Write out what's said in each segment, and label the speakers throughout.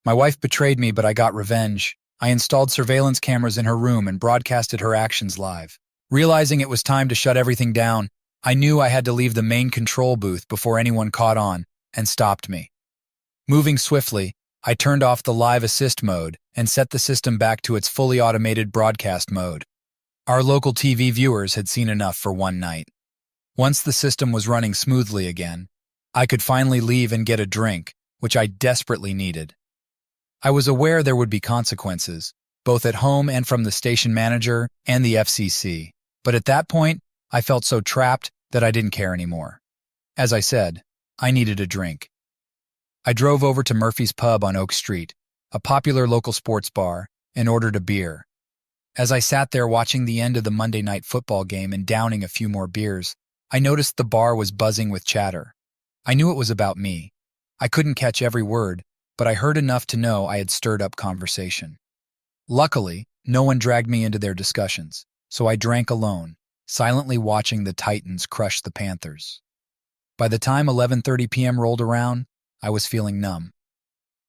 Speaker 1: My wife betrayed me, but I got revenge. I installed surveillance cameras in her room and broadcasted her actions live. Realizing it was time to shut everything down, I knew I had to leave the main control booth before anyone caught on and stopped me. Moving swiftly, I turned off the live assist mode and set the system back to its fully automated broadcast mode. Our local TV viewers had seen enough for one night. Once the system was running smoothly again, I could finally leave and get a drink, which I desperately needed. I was aware there would be consequences, both at home and from the station manager and the FCC, but at that point, I felt so trapped that I didn't care anymore. As I said, I needed a drink. I drove over to Murphy's Pub on Oak Street, a popular local sports bar, and ordered a beer. As I sat there watching the end of the Monday night football game and downing a few more beers, I noticed the bar was buzzing with chatter. I knew it was about me. I couldn't catch every word, but I heard enough to know I had stirred up conversation. Luckily, no one dragged me into their discussions, so I drank alone, silently watching the Titans crush the Panthers. By the time 11:30 p.m. rolled around, I was feeling numb.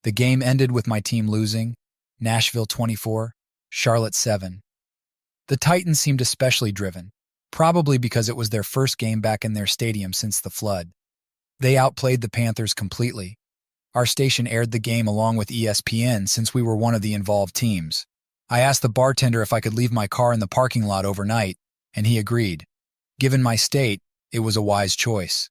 Speaker 1: The game ended with my team losing, Nashville 24, Charlotte 7. The Titans seemed especially driven, probably because it was their first game back in their stadium since the flood. They outplayed the Panthers completely. Our station aired the game along with ESPN since we were one of the involved teams. I asked the bartender if I could leave my car in the parking lot overnight, and he agreed. Given my state, it was a wise choice.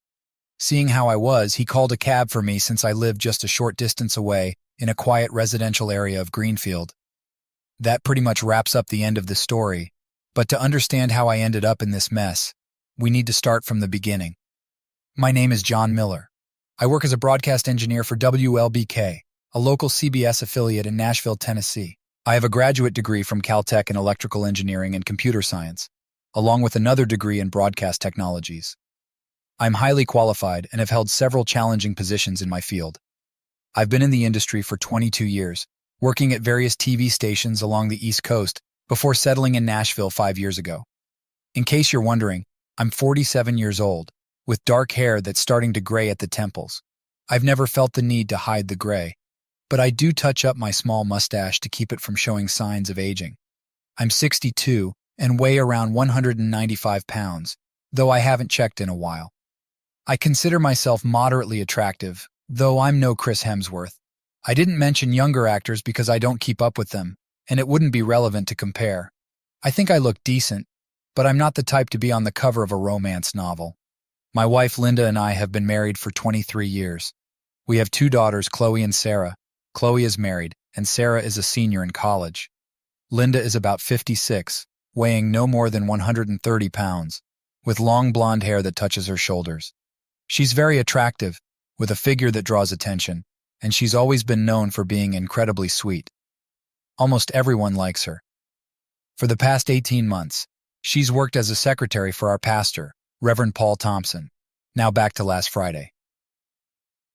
Speaker 1: Seeing how I was, he called a cab for me since I lived just a short distance away in a quiet residential area of Greenfield. That pretty much wraps up the end of the story, but to understand how I ended up in this mess, we need to start from the beginning. My name is John Miller. I work as a broadcast engineer for WLBK, a local CBS affiliate in Nashville, Tennessee. I have a graduate degree from Caltech in electrical engineering and computer science, along with another degree in broadcast technologies. I'm highly qualified and have held several challenging positions in my field. I've been in the industry for 22 years, working at various TV stations along the East Coast before settling in Nashville 5 years ago. In case you're wondering, I'm 47 years old, with dark hair that's starting to gray at the temples. I've never felt the need to hide the gray, but I do touch up my small mustache to keep it from showing signs of aging. I'm 62 and weigh around 195 pounds, though I haven't checked in a while. I consider myself moderately attractive, though I'm no Chris Hemsworth. I didn't mention younger actors because I don't keep up with them, and it wouldn't be relevant to compare. I think I look decent, but I'm not the type to be on the cover of a romance novel. My wife Linda and I have been married for 23 years. We have 2 daughters, Chloe and Sarah. Chloe is married, and Sarah is a senior in college. Linda is about 56, weighing no more than 130 pounds, with long blonde hair that touches her shoulders. She's very attractive, with a figure that draws attention, and she's always been known for being incredibly sweet. Almost everyone likes her. For the past 18 months, she's worked as a secretary for our pastor, Reverend Paul Thompson. Now back to last Friday.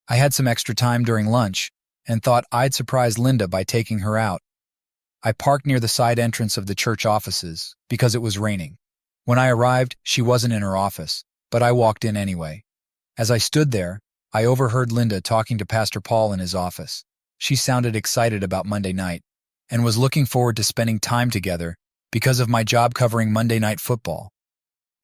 Speaker 1: I had some extra time during lunch and thought I'd surprise Linda by taking her out. I parked near the side entrance of the church offices because it was raining. When I arrived, she wasn't in her office, but I walked in anyway. As I stood there, I overheard Linda talking to Pastor Paul in his office. She sounded excited about Monday night and was looking forward to spending time together because of my job covering Monday Night Football.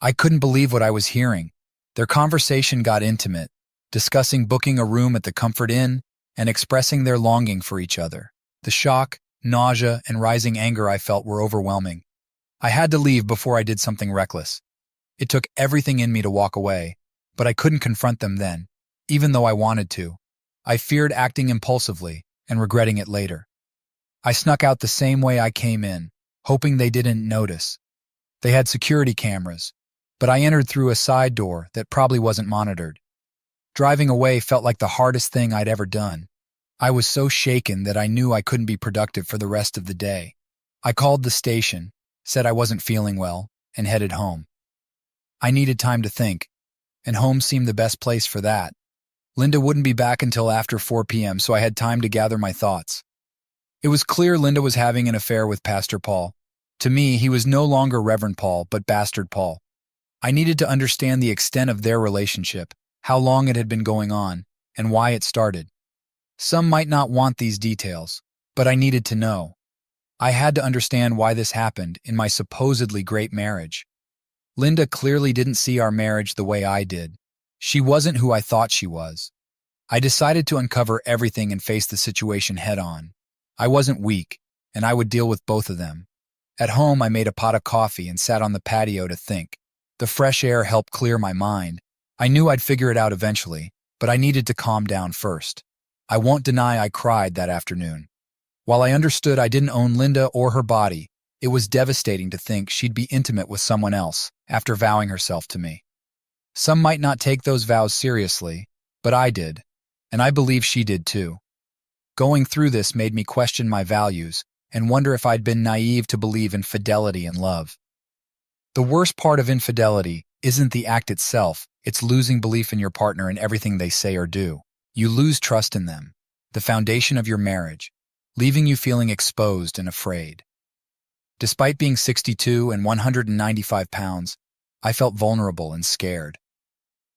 Speaker 1: I couldn't believe what I was hearing. Their conversation got intimate, discussing booking a room at the Comfort Inn and expressing their longing for each other. The shock, nausea, and rising anger I felt were overwhelming. I had to leave before I did something reckless. It took everything in me to walk away, but I couldn't confront them then, even though I wanted to. I feared acting impulsively and regretting it later. I snuck out the same way I came in, hoping they didn't notice. They had security cameras, but I entered through a side door that probably wasn't monitored. Driving away felt like the hardest thing I'd ever done. I was so shaken that I knew I couldn't be productive for the rest of the day. I called the station, said I wasn't feeling well, and headed home. I needed time to think, and home seemed the best place for that. Linda wouldn't be back until after 4 p.m., so I had time to gather my thoughts. It was clear Linda was having an affair with Pastor Paul. To me, he was no longer Reverend Paul, but Bastard Paul. I needed to understand the extent of their relationship, how long it had been going on, and why it started. Some might not want these details, but I needed to know. I had to understand why this happened in my supposedly great marriage. Linda clearly didn't see our marriage the way I did. She wasn't who I thought she was. I decided to uncover everything and face the situation head-on. I wasn't weak, and I would deal with both of them. At home, I made a pot of coffee and sat on the patio to think. The fresh air helped clear my mind. I knew I'd figure it out eventually, but I needed to calm down first. I won't deny I cried that afternoon. While I understood I didn't own Linda or her body, it was devastating to think she'd be intimate with someone else after vowing herself to me. Some might not take those vows seriously, but I did, and I believe she did too. Going through this made me question my values and wonder if I'd been naive to believe in fidelity and love. The worst part of infidelity isn't the act itself, it's losing belief in your partner and everything they say or do. You lose trust in them, the foundation of your marriage, leaving you feeling exposed and afraid. Despite being 62 and 195 pounds, I felt vulnerable and scared.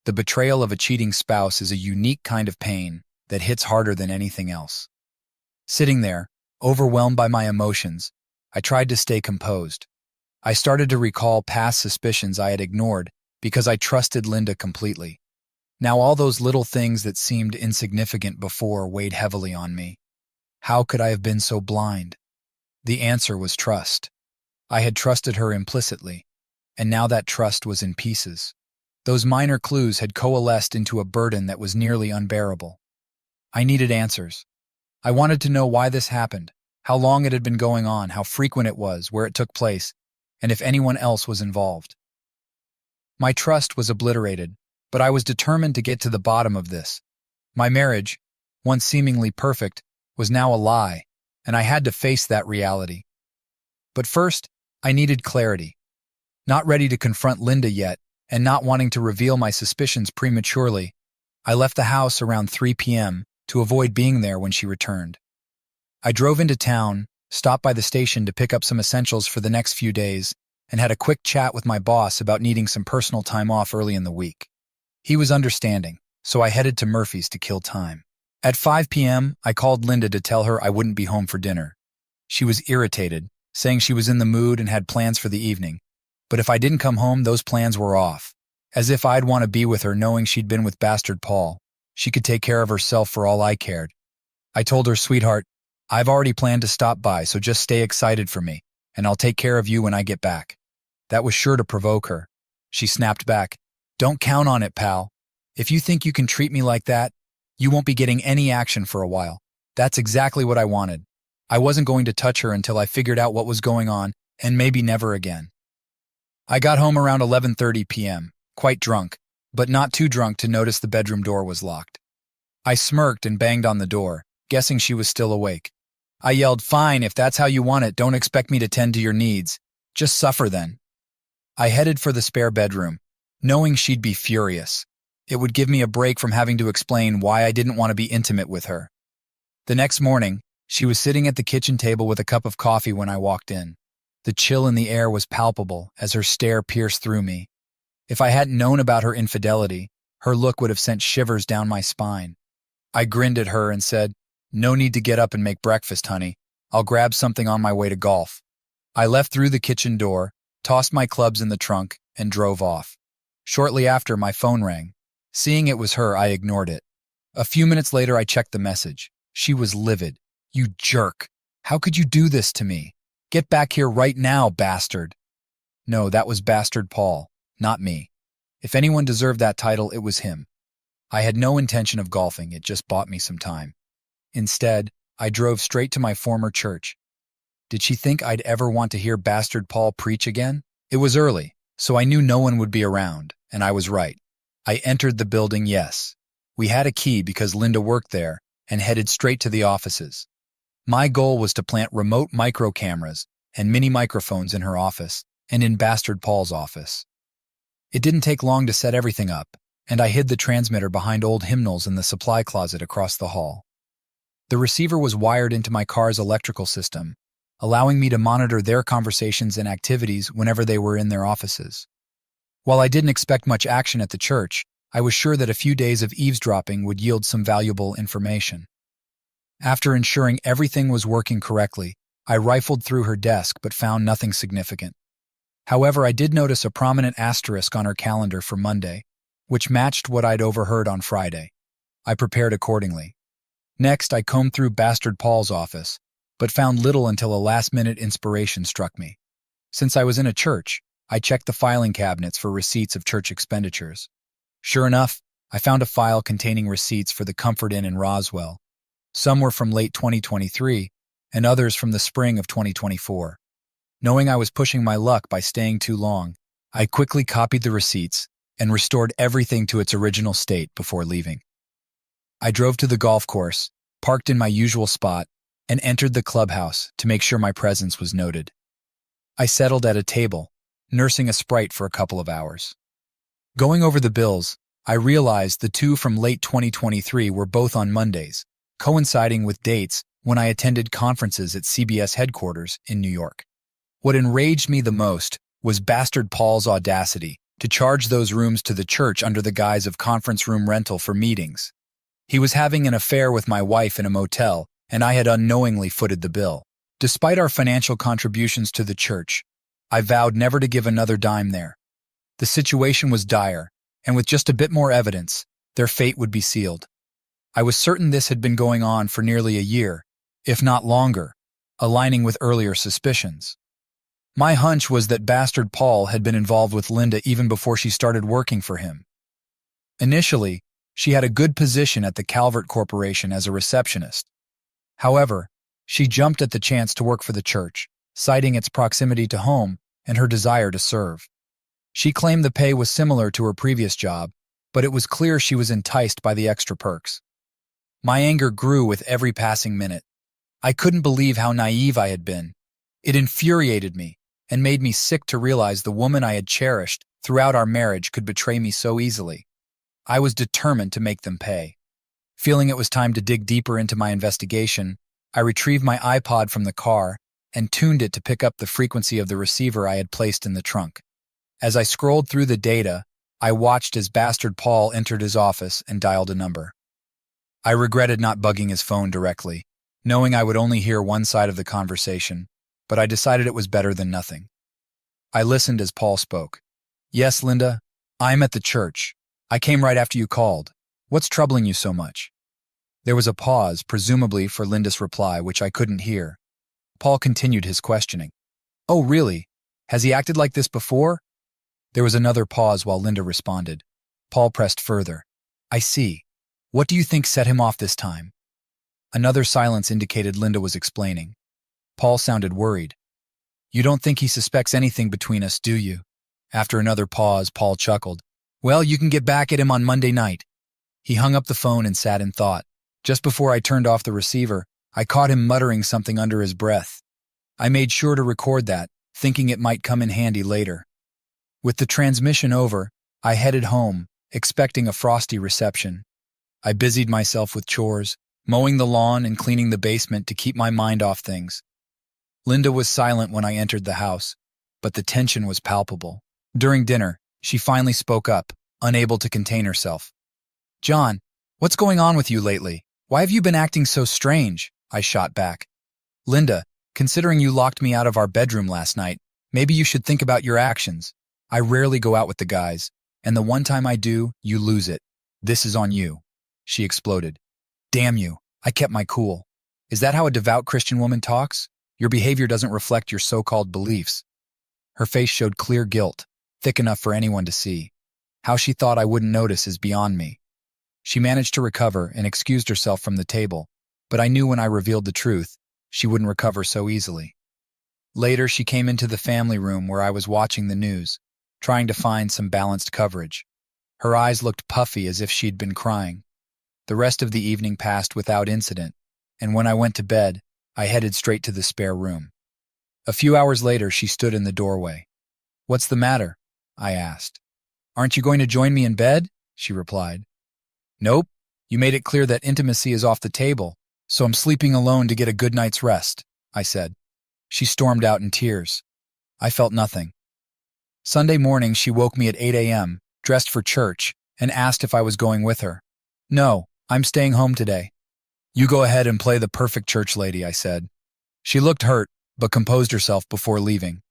Speaker 1: The betrayal of a cheating spouse is a unique kind of pain that hits harder than anything else. Sitting there, overwhelmed by my emotions, I tried to stay composed. I started to recall past suspicions I had ignored because I trusted Linda completely. Now all those little things that seemed insignificant before weighed heavily on me. How could I have been so blind? The answer was trust. I had trusted her implicitly, and now that trust was in pieces. Those minor clues had coalesced into a burden that was nearly unbearable. I needed answers. I wanted to know why this happened, how long it had been going on, how frequent it was, where it took place, and if anyone else was involved. My trust was obliterated, but I was determined to get to the bottom of this. My marriage, once seemingly perfect, was now a lie, and I had to face that reality. But first, I needed clarity. Not ready to confront Linda yet, and not wanting to reveal my suspicions prematurely, I left the house around 3 p.m. to avoid being there when she returned. I drove into town, stopped by the station to pick up some essentials for the next few days, and had a quick chat with my boss about needing some personal time off early in the week. He was understanding, so I headed to Murphy's to kill time. At 5 p.m., I called Linda to tell her I wouldn't be home for dinner. She was irritated, saying she was in the mood and had plans for the evening. But if I didn't come home, those plans were off. As if I'd want to be with her knowing she'd been with Bastard Paul. She could take care of herself for all I cared. I told her, "Sweetheart, I've already planned to stop by, so just stay excited for me, and I'll take care of you when I get back." That was sure to provoke her. She snapped back, "Don't count on it, pal. If you think you can treat me like that, you won't be getting any action for a while." That's exactly what I wanted. I wasn't going to touch her until I figured out what was going on, and maybe never again. I got home around 11:30 p.m., quite drunk, but not too drunk to notice the bedroom door was locked. I smirked and banged on the door, guessing she was still awake. I yelled, "Fine, if that's how you want it, don't expect me to tend to your needs. Just suffer then." I headed for the spare bedroom, knowing she'd be furious. It would give me a break from having to explain why I didn't want to be intimate with her. The next morning, she was sitting at the kitchen table with a cup of coffee when I walked in. The chill in the air was palpable as her stare pierced through me. If I hadn't known about her infidelity, her look would have sent shivers down my spine. I grinned at her and said, "No need to get up and make breakfast, honey. I'll grab something on my way to golf." I left through the kitchen door, tossed my clubs in the trunk, and drove off. Shortly after, my phone rang. Seeing it was her, I ignored it. A few minutes later, I checked the message. She was livid. "You jerk. How could you do this to me? Get back here right now, bastard." No, that was Bastard Paul, not me. If anyone deserved that title, it was him. I had no intention of golfing, it just bought me some time. Instead, I drove straight to my former church. Did she think I'd ever want to hear Bastard Paul preach again? It was early, so I knew no one would be around, and I was right. I entered the building, yes. We had a key because Linda worked there, and headed straight to the offices. My goal was to plant remote micro cameras and mini microphones in her office and in Bastard Paul's office. It didn't take long to set everything up, and I hid the transmitter behind old hymnals in the supply closet across the hall. The receiver was wired into my car's electrical system, allowing me to monitor their conversations and activities whenever they were in their offices. While I didn't expect much action at the church, I was sure that a few days of eavesdropping would yield some valuable information. After ensuring everything was working correctly, I rifled through her desk but found nothing significant. However, I did notice a prominent asterisk on her calendar for Monday, which matched what I'd overheard on Friday. I prepared accordingly. Next, I combed through Bastard Paul's office, but found little until a last-minute inspiration struck me. Since I was in a church, I checked the filing cabinets for receipts of church expenditures. Sure enough, I found a file containing receipts for the Comfort Inn in Roswell. Some were from late 2023, and others from the spring of 2024. Knowing I was pushing my luck by staying too long, I quickly copied the receipts and restored everything to its original state before leaving. I drove to the golf course, parked in my usual spot, and entered the clubhouse to make sure my presence was noted. I settled at a table, nursing a Sprite for a couple of hours. Going over the bills, I realized the two from late 2023 were both on Mondays, coinciding with dates when I attended conferences at CBS headquarters in New York. What enraged me the most was Bastard Paul's audacity to charge those rooms to the church under the guise of conference room rental for meetings. He was having an affair with my wife in a motel, and I had unknowingly footed the bill. Despite our financial contributions to the church, I vowed never to give another dime there. The situation was dire, and with just a bit more evidence, their fate would be sealed. I was certain this had been going on for nearly a year, if not longer, aligning with earlier suspicions. My hunch was that Bastard Paul had been involved with Linda even before she started working for him. Initially, she had a good position at the Calvert Corporation as a receptionist. However, she jumped at the chance to work for the church, citing its proximity to home and her desire to serve. She claimed the pay was similar to her previous job, but it was clear she was enticed by the extra perks. My anger grew with every passing minute. I couldn't believe how naive I had been. It infuriated me and made me sick to realize the woman I had cherished throughout our marriage could betray me so easily. I was determined to make them pay. Feeling it was time to dig deeper into my investigation, I retrieved my iPod from the car and tuned it to pick up the frequency of the receiver I had placed in the trunk. As I scrolled through the data, I watched as Bastard Paul entered his office and dialed a number. I regretted not bugging his phone directly, knowing I would only hear one side of the conversation, but I decided it was better than nothing. I listened as Paul spoke. "Yes, Linda, I'm at the church. I came right after you called. What's troubling you so much?" There was a pause, presumably for Linda's reply, which I couldn't hear. Paul continued his questioning. "Oh, really? Has he acted like this before?" There was another pause while Linda responded. Paul pressed further. "I see. What do you think set him off this time?" Another silence indicated Linda was explaining. Paul sounded worried. "You don't think he suspects anything between us, do you?" After another pause, Paul chuckled. "Well, you can get back at him on Monday night." He hung up the phone and sat in thought. Just before I turned off the receiver, I caught him muttering something under his breath. I made sure to record that, thinking it might come in handy later. With the transmission over, I headed home, expecting a frosty reception. I busied myself with chores, mowing the lawn and cleaning the basement to keep my mind off things. Linda was silent when I entered the house, but the tension was palpable. During dinner, she finally spoke up, unable to contain herself. "John, what's going on with you lately? Why have you been acting so strange?" I shot back. "Linda, considering you locked me out of our bedroom last night, maybe you should think about your actions. I rarely go out with the guys, and the one time I do, you lose it. This is on you," she exploded. "Damn you, I kept my cool. Is that how a devout Christian woman talks? Your behavior doesn't reflect your so-called beliefs." Her face showed clear guilt, thick enough for anyone to see. How she thought I wouldn't notice is beyond me. She managed to recover and excused herself from the table, but I knew when I revealed the truth, she wouldn't recover so easily. Later, she came into the family room where I was watching the news, trying to find some balanced coverage. Her eyes looked puffy as if she'd been crying. The rest of the evening passed without incident, and when I went to bed, I headed straight to the spare room. A few hours later, she stood in the doorway. "What's the matter?" I asked. "Aren't you going to join me in bed?" she replied. "Nope. You made it clear that intimacy is off the table, so I'm sleeping alone to get a good night's rest," I said. She stormed out in tears. I felt nothing. Sunday morning, she woke me at 8 a.m., dressed for church, and asked if I was going with her. "No, I'm staying home today." You go ahead and play the perfect church lady, I said. She looked hurt, but composed herself before leaving.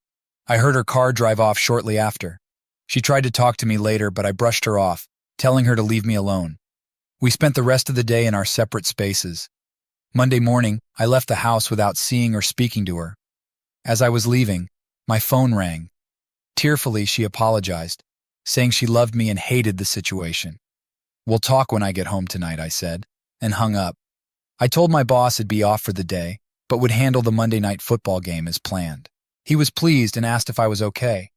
Speaker 1: I heard her car drive off shortly after. She tried to talk to me later, but I brushed her off, telling her to leave me alone. We spent the rest of the day in our separate spaces. Monday morning, I left the house without seeing or speaking to her. As I was leaving, my phone rang. Tearfully, she apologized, saying she loved me and hated the situation. We'll talk when I get home tonight, I said, and hung up. I told my boss I'd be off for the day, but would handle the Monday night football game as planned. He was pleased and asked if I was okay.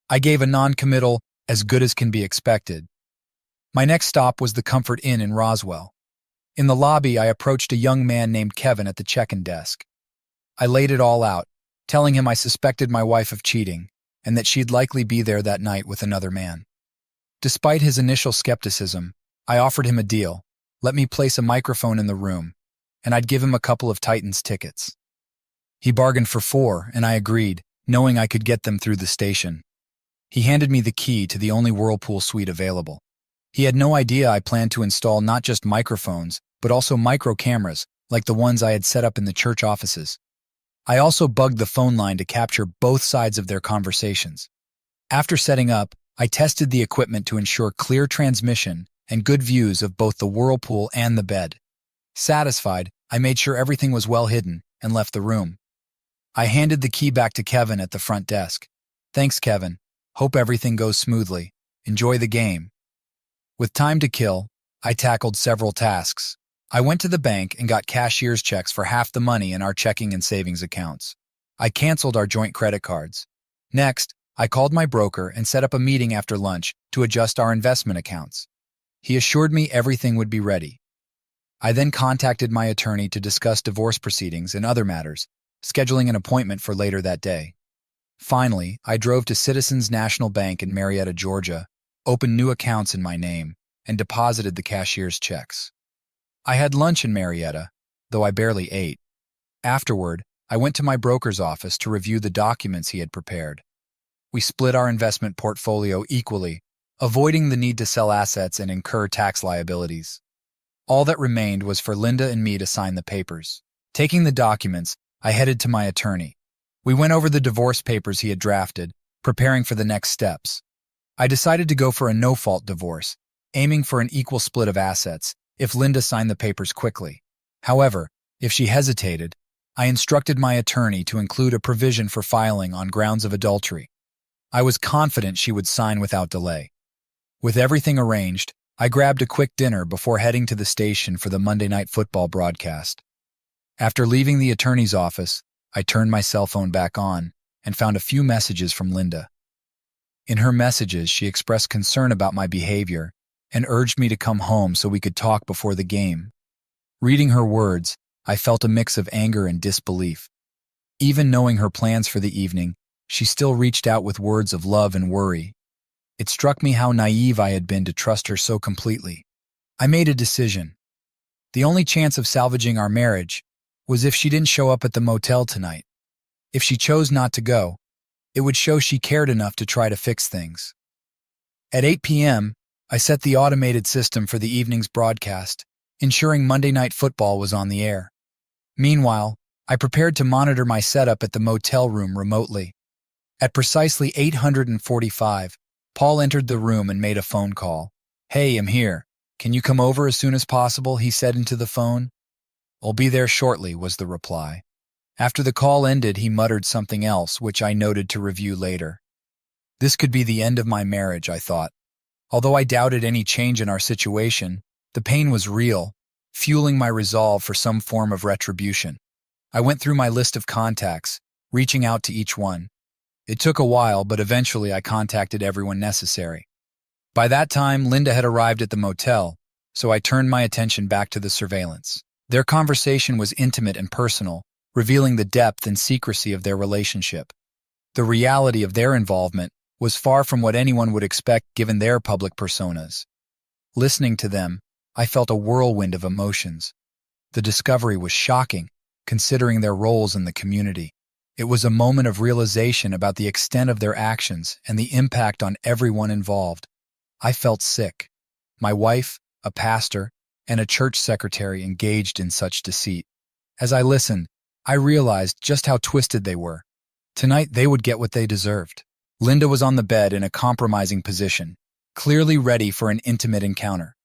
Speaker 1: I gave a non-committal, as good as can be expected. My next stop was the Comfort Inn in Roswell. In the lobby, I approached a young man named Kevin at the check-in desk. I laid it all out, telling him I suspected my wife of cheating, and that she'd likely be there that night with another man. Despite his initial skepticism, I offered him a deal. Let me place a microphone in the room, and I'd give him a couple of Titans tickets. He bargained for 4, and I agreed, knowing I could get them through the station. He handed me the key to the only Whirlpool suite available. He had no idea I planned to install not just microphones, but also micro cameras, like the ones I had set up in the church offices. I also bugged the phone line to capture both sides of their conversations. After setting up, I tested the equipment to ensure clear transmission and good views of both the Whirlpool and the bed. Satisfied, I made sure everything was well hidden and left the room. I handed the key back to Kevin at the front desk. Thanks, Kevin. Hope everything goes smoothly. Enjoy the game. With time to kill, I tackled several tasks. I went to the bank and got cashier's checks for half the money in our checking and savings accounts. I canceled our joint credit cards. Next, I called my broker and set up a meeting after lunch to adjust our investment accounts. He assured me everything would be ready. I then contacted my attorney to discuss divorce proceedings and other matters, scheduling an appointment for later that day. Finally, I drove to Citizens National Bank in Marietta, Georgia, opened new accounts in my name, and deposited the cashier's checks. I had lunch in Marietta, though I barely ate. Afterward, I went to my broker's office to review the documents he had prepared. We split our investment portfolio equally, avoiding the need to sell assets and incur tax liabilities. All that remained was for Linda and me to sign the papers. Taking the documents, I headed to my attorney. We went over the divorce papers he had drafted, preparing for the next steps. I decided to go for a no-fault divorce, aiming for an equal split of assets if Linda signed the papers quickly. However, if she hesitated, I instructed my attorney to include a provision for filing on grounds of adultery. I was confident she would sign without delay. With everything arranged, I grabbed a quick dinner before heading to the station for the Monday Night Football broadcast. After leaving the attorney's office, I turned my cell phone back on and found a few messages from Linda. In her messages, she expressed concern about my behavior and urged me to come home so we could talk before the game. Reading her words, I felt a mix of anger and disbelief. Even knowing her plans for the evening, she still reached out with words of love and worry. It struck me how naive I had been to trust her so completely. I made a decision. The only chance of salvaging our marriage was if she didn't show up at the motel tonight. If she chose not to go, it would show she cared enough to try to fix things. At 8 p.m., I set the automated system for the evening's broadcast, ensuring Monday Night Football was on the air. Meanwhile, I prepared to monitor my setup at the motel room remotely. At precisely 8:45, Paul entered the room and made a phone call. "Hey, I'm here. Can you come over as soon as possible?" he said into the phone. "I'll be there shortly," was the reply. After the call ended, he muttered something else, which I noted to review later. This could be the end of my marriage, I thought. Although I doubted any change in our situation, the pain was real, fueling my resolve for some form of retribution. I went through my list of contacts, reaching out to each one. It took a while, but eventually I contacted everyone necessary. By that time, Linda had arrived at the motel, so I turned my attention back to the surveillance. Their conversation was intimate and personal, revealing the depth and secrecy of their relationship. The reality of their involvement was far from what anyone would expect given their public personas. Listening to them, I felt a whirlwind of emotions. The discovery was shocking, considering their roles in the community. It was a moment of realization about the extent of their actions and the impact on everyone involved. I felt sick. My wife, a pastor, and a church secretary engaged in such deceit. As I listened, I realized just how twisted they were. Tonight, they would get what they deserved. Linda was on the bed in a compromising position, clearly ready for an intimate encounter.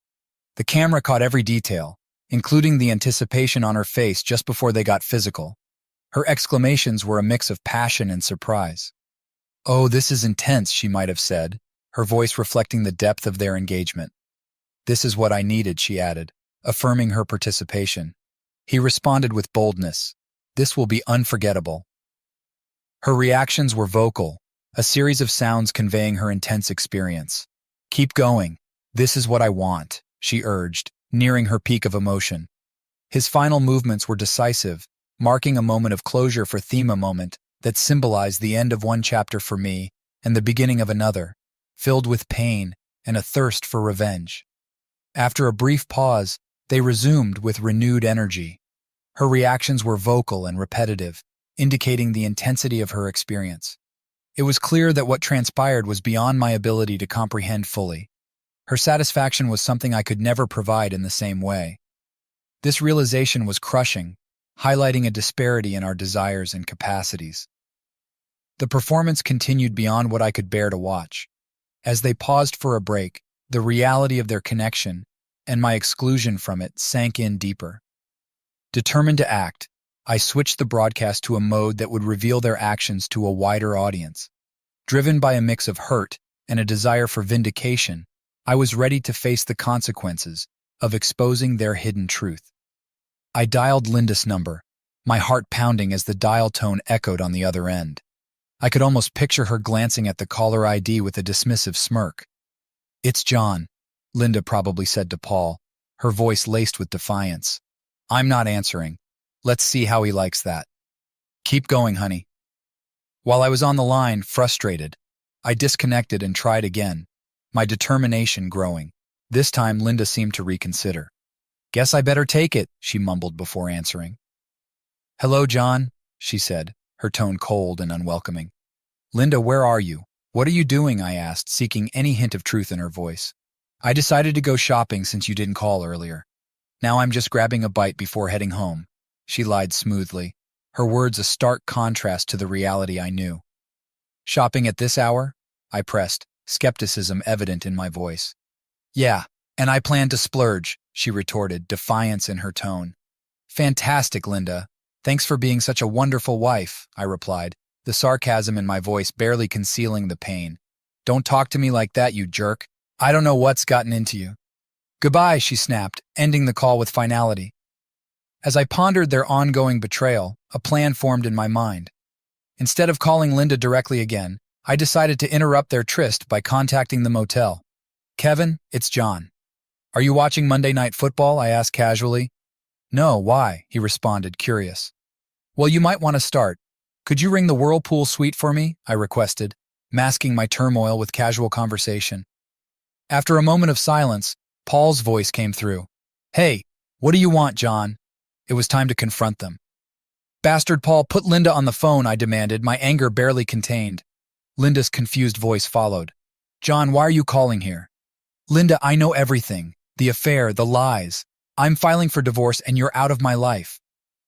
Speaker 1: The camera caught every detail, including the anticipation on her face just before they got physical. Her exclamations were a mix of passion and surprise. "Oh, this is intense," she might have said, her voice reflecting the depth of their engagement. "This is what I needed," she added, affirming her participation. He responded with boldness. "This will be unforgettable." Her reactions were vocal, a series of sounds conveying her intense experience. "Keep going. This is what I want," she urged, nearing her peak of emotion. His final movements were decisive, marking a moment of closure for Thema moment that symbolized the end of one chapter for me and the beginning of another, filled with pain and a thirst for revenge. After a brief pause, they resumed with renewed energy. Her reactions were vocal and repetitive, indicating the intensity of her experience. It was clear that what transpired was beyond my ability to comprehend fully. Her satisfaction was something I could never provide in the same way. This realization was crushing, highlighting a disparity in our desires and capacities. The performance continued beyond what I could bear to watch. As they paused for a break, the reality of their connection and my exclusion from it sank in deeper. Determined to act, I switched the broadcast to a mode that would reveal their actions to a wider audience. Driven by a mix of hurt and a desire for vindication, I was ready to face the consequences of exposing their hidden truth. I dialed Linda's number, my heart pounding as the dial tone echoed on the other end. I could almost picture her glancing at the caller ID with a dismissive smirk. "It's John," Linda probably said to Paul, her voice laced with defiance. "I'm not answering. Let's see how he likes that." "Keep going, honey." While I was on the line, frustrated, I disconnected and tried again, my determination growing. This time, Linda seemed to reconsider. "Guess I better take it," she mumbled before answering. "Hello, John," she said, her tone cold and unwelcoming. "Linda, where are you? What are you doing?" I asked, seeking any hint of truth in her voice. "I decided to go shopping since you didn't call earlier. Now I'm just grabbing a bite before heading home," she lied smoothly, her words a stark contrast to the reality I knew. "Shopping at this hour?" I pressed, skepticism evident in my voice. "Yeah, and I plan to splurge," she retorted, defiance in her tone. "Fantastic, Linda. Thanks for being such a wonderful wife," I replied, the sarcasm in my voice barely concealing the pain. "Don't talk to me like that, you jerk. I don't know what's gotten into you." "Goodbye," she snapped, ending the call with finality. As I pondered their ongoing betrayal, a plan formed in my mind. Instead of calling Linda directly again, I decided to interrupt their tryst by contacting the motel. "Kevin, it's John. Are you watching Monday Night Football?" I asked casually. "No, why?" he responded, curious. "Well, you might want to start. Could you ring the Whirlpool suite for me?" I requested, masking my turmoil with casual conversation. After a moment of silence, Paul's voice came through. "Hey, what do you want, John?" It was time to confront them. "Bastard Paul, put Linda on the phone," I demanded, my anger barely contained. Linda's confused voice followed. "John, why are you calling here?" "Linda, I know everything. The affair, the lies. I'm filing for divorce and you're out of my life.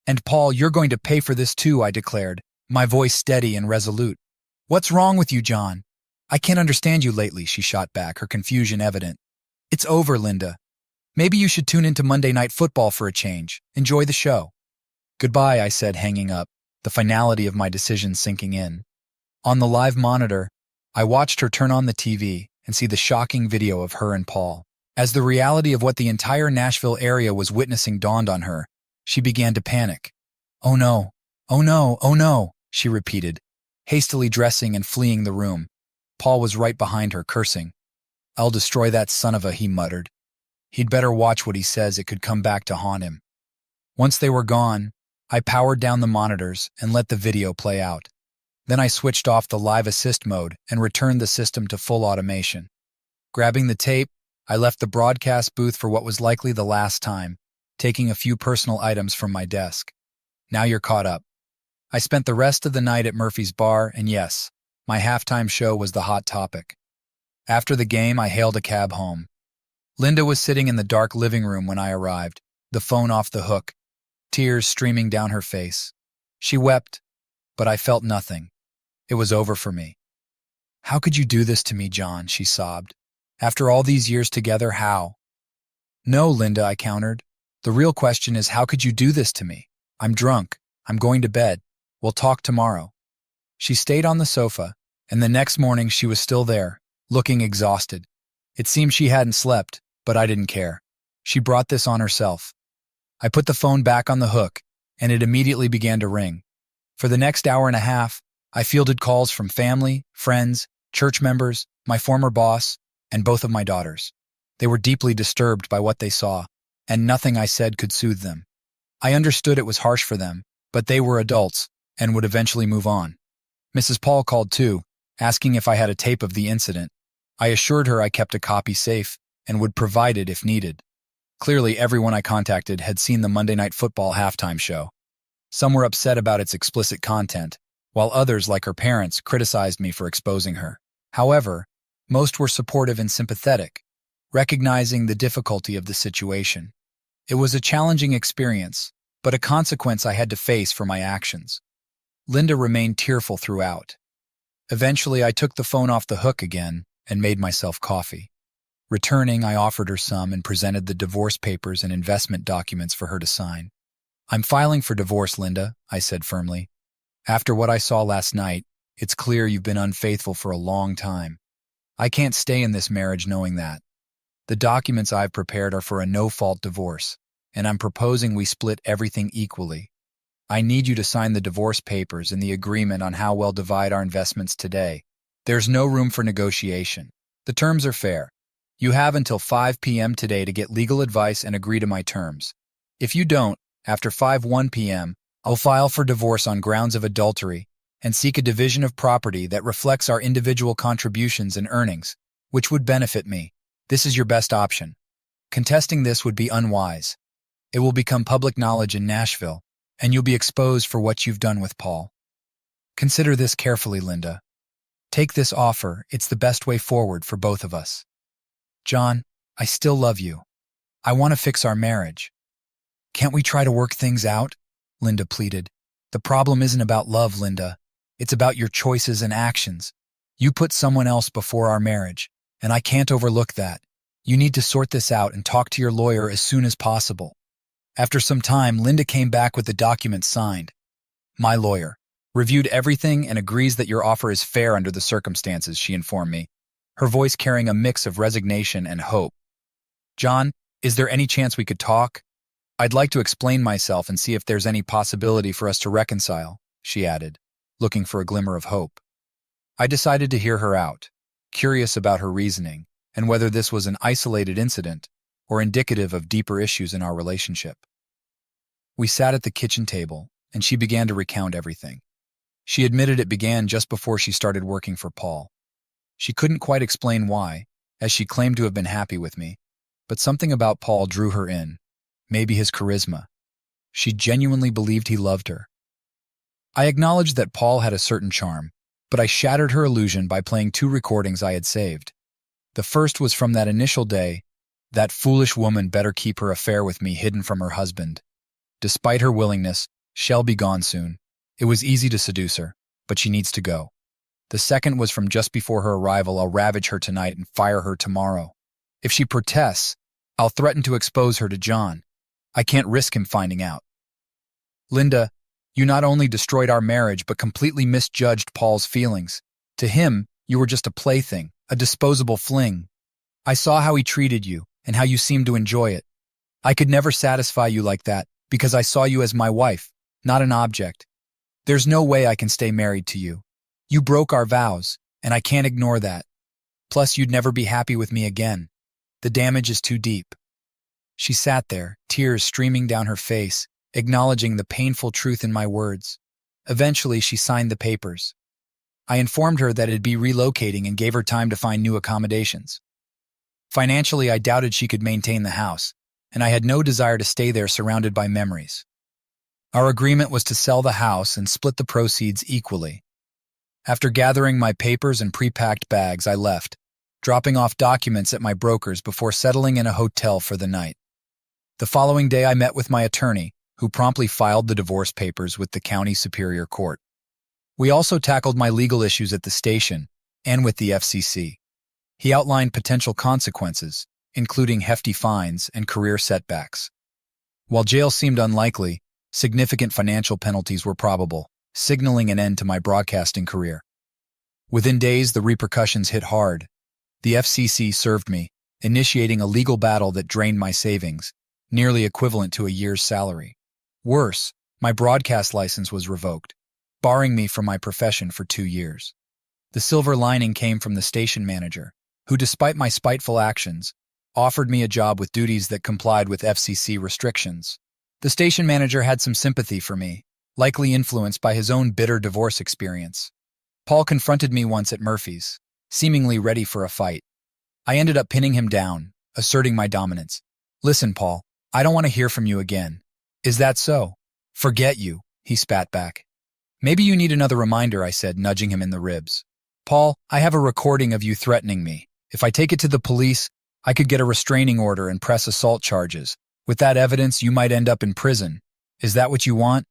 Speaker 1: And Paul, you're going to pay for this too," I declared, my voice steady and resolute. "What's wrong with you, John?" "I can't understand you lately," she shot back, her confusion evident. "It's over, Linda. Maybe you should tune into Monday Night Football for a change. Enjoy the show." "Goodbye," I said, hanging up, the finality of my decision sinking in. On the live monitor, I watched her turn on the TV and see the shocking video of her and Paul. As the reality of what the entire Nashville area was witnessing dawned on her, she began to panic. "Oh no, oh no, oh no," she repeated, hastily dressing and fleeing the room. Paul was right behind her, cursing. "I'll destroy that son of a," he muttered. "He'd better watch what he says, it could come back to haunt him." Once they were gone, I powered down the monitors and let the video play out. Then I switched off the live assist mode and returned the system to full automation. Grabbing the tape, I left the broadcast booth for what was likely the last time, taking a few personal items from my desk. Now you're caught up. I spent the rest of the night at Murphy's Bar, and yes, my halftime show was the hot topic. After the game, I hailed a cab home. Linda was sitting in the dark living room when I arrived, the phone off the hook, tears streaming down her face. She wept, but I felt nothing. It was over for me. "How could you do this to me, John?" she sobbed. "After all these years together, how?" "No, Linda," I countered. "The real question is, how could you do this to me? I'm drunk. I'm going to bed. We'll talk tomorrow." She stayed on the sofa, and the next morning she was still there, looking exhausted. It seemed she hadn't slept, but I didn't care. She brought this on herself. I put the phone back on the hook, and it immediately began to ring. For the next hour and a half, I fielded calls from family, friends, church members, my former boss, and both of my daughters. They were deeply disturbed by what they saw, and nothing I said could soothe them. I understood it was harsh for them, but they were adults and would eventually move on. Mrs. Paul called too, asking if I had a tape of the incident. I assured her I kept a copy safe and would provide it if needed. Clearly, everyone I contacted had seen the Monday Night Football halftime show. Some were upset about its explicit content, while others, like her parents, criticized me for exposing her. However, most were supportive and sympathetic, recognizing the difficulty of the situation. It was a challenging experience, but a consequence I had to face for my actions. Linda remained tearful throughout. Eventually, I took the phone off the hook again and made myself coffee. Returning, I offered her some and presented the divorce papers and investment documents for her to sign. "I'm filing for divorce, Linda," I said firmly. "After what I saw last night, it's clear you've been unfaithful for a long time. I can't stay in this marriage knowing that. The documents I've prepared are for a no-fault divorce, and I'm proposing we split everything equally. I need you to sign the divorce papers and the agreement on how we'll divide our investments today. There's no room for negotiation. The terms are fair. You have until 5 p.m. today to get legal advice and agree to my terms. If you don't, after 5:01 p.m., I'll file for divorce on grounds of adultery and seek a division of property that reflects our individual contributions and earnings, which would benefit me. This is your best option. Contesting this would be unwise. It will become public knowledge in Nashville, and you'll be exposed for what you've done with Paul. Consider this carefully, Linda. Take this offer. It's the best way forward for both of us. John, I still love you. I want to fix our marriage. Can't we try to work things out?" Linda pleaded. "The problem isn't about love, Linda. It's about your choices and actions. You put someone else before our marriage, and I can't overlook that. You need to sort this out and talk to your lawyer as soon as possible." After some time, Linda came back with the documents signed. "My lawyer reviewed everything and agrees that your offer is fair under the circumstances," she informed me, her voice carrying a mix of resignation and hope. "John, is there any chance we could talk? I'd like to explain myself and see if there's any possibility for us to reconcile," she added, looking for a glimmer of hope. I decided to hear her out, curious about her reasoning and whether this was an isolated incident or indicative of deeper issues in our relationship. We sat at the kitchen table, and she began to recount everything. She admitted it began just before she started working for Paul. She couldn't quite explain why, as she claimed to have been happy with me, but something about Paul drew her in, maybe his charisma. She genuinely believed he loved her. I acknowledged that Paul had a certain charm, but I shattered her illusion by playing 2 recordings I had saved. The first was from that initial day. That foolish woman better keep her affair with me hidden from her husband. Despite her willingness, she'll be gone soon. It was easy to seduce her, but she needs to go. The second was from just before her arrival. I'll ravage her tonight and fire her tomorrow. If she protests, I'll threaten to expose her to John. I can't risk him finding out. Linda, you not only destroyed our marriage but completely misjudged Paul's feelings. To him, you were just a plaything, a disposable fling. I saw how he treated you and how you seemed to enjoy it. I could never satisfy you like that because I saw you as my wife, not an object. There's no way I can stay married to you. You broke our vows, and I can't ignore that. Plus, you'd never be happy with me again. The damage is too deep." She sat there, tears streaming down her face, acknowledging the painful truth in my words. Eventually, she signed the papers. I informed her that it'd be relocating and gave her time to find new accommodations. Financially, I doubted she could maintain the house, and I had no desire to stay there surrounded by memories. Our agreement was to sell the house and split the proceeds equally. After gathering my papers and pre-packed bags, I left, dropping off documents at my broker's before settling in a hotel for the night. The following day, I met with my attorney, who promptly filed the divorce papers with the county superior court. We also tackled my legal issues at the station and with the FCC. He outlined potential consequences, including hefty fines and career setbacks. While jail seemed unlikely, significant financial penalties were probable, signaling an end to my broadcasting career. Within days, the repercussions hit hard. The FCC served me, initiating a legal battle that drained my savings, nearly equivalent to a year's salary. Worse, my broadcast license was revoked, barring me from my profession for 2 years. The silver lining came from the station manager, who, despite my spiteful actions, offered me a job with duties that complied with FCC restrictions. The station manager had some sympathy for me, likely influenced by his own bitter divorce experience. Paul confronted me once at Murphy's, seemingly ready for a fight. I ended up pinning him down, asserting my dominance. "Listen, Paul, I don't want to hear from you again." "Is that so?" "Forget you," he spat back. "Maybe you need another reminder," I said, nudging him in the ribs. "Paul, I have a recording of you threatening me. If I take it to the police, I could get a restraining order and press assault charges. With that evidence, you might end up in prison. Is that what you want?"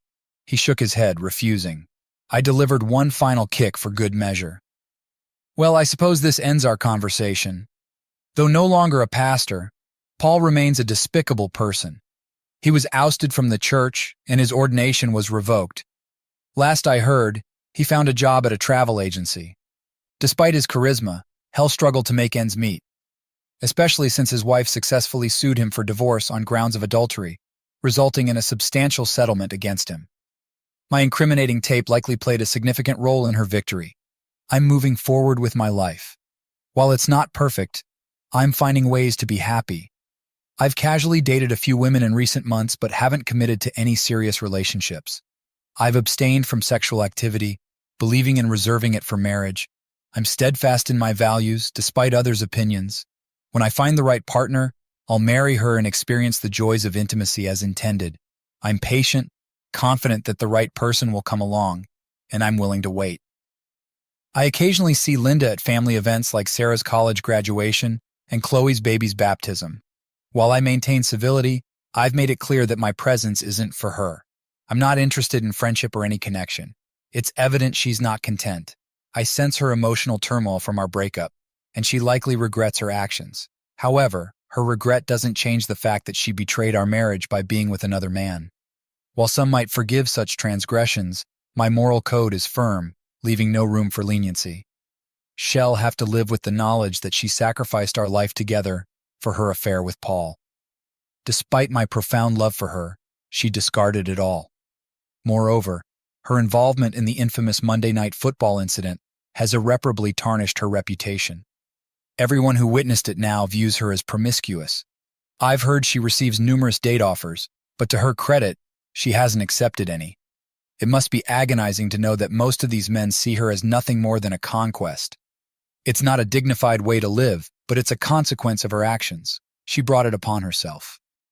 Speaker 1: He shook his head, refusing. I delivered one final kick for good measure. "Well, I suppose this ends our conversation." Though no longer a pastor, Paul remains a despicable person. He was ousted from the church, and his ordination was revoked. Last I heard, he found a job at a travel agency. Despite his charisma, Hell struggled to make ends meet, especially since his wife successfully sued him for divorce on grounds of adultery, resulting in a substantial settlement against him. My incriminating tape likely played a significant role in her victory. I'm moving forward with my life. While it's not perfect, I'm finding ways to be happy. I've casually dated a few women in recent months but haven't committed to any serious relationships. I've abstained from sexual activity, believing in reserving it for marriage. I'm steadfast in my values, despite others' opinions. When I find the right partner, I'll marry her and experience the joys of intimacy as intended. I'm patient, confident that the right person will come along, and I'm willing to wait. I occasionally see Linda at family events like Sarah's college graduation and Chloe's baby's baptism. While I maintain civility, I've made it clear that my presence isn't for her. I'm not interested in friendship or any connection. It's evident she's not content. I sense her emotional turmoil from our breakup, and she likely regrets her actions. However, her regret doesn't change the fact that she betrayed our marriage by being with another man. While some might forgive such transgressions, my moral code is firm, leaving no room for leniency. She'll have to live with the knowledge that she sacrificed our life together for her affair with Paul. Despite my profound love for her, she discarded it all. Moreover, her involvement in the infamous Monday Night Football incident has irreparably tarnished her reputation. Everyone who witnessed it now views her as promiscuous. I've heard she receives numerous date offers, but to her credit, she hasn't accepted any. It must be agonizing to know that most of these men see her as nothing more than a conquest. It's not a dignified way to live, but it's a consequence of her actions. She brought it upon herself.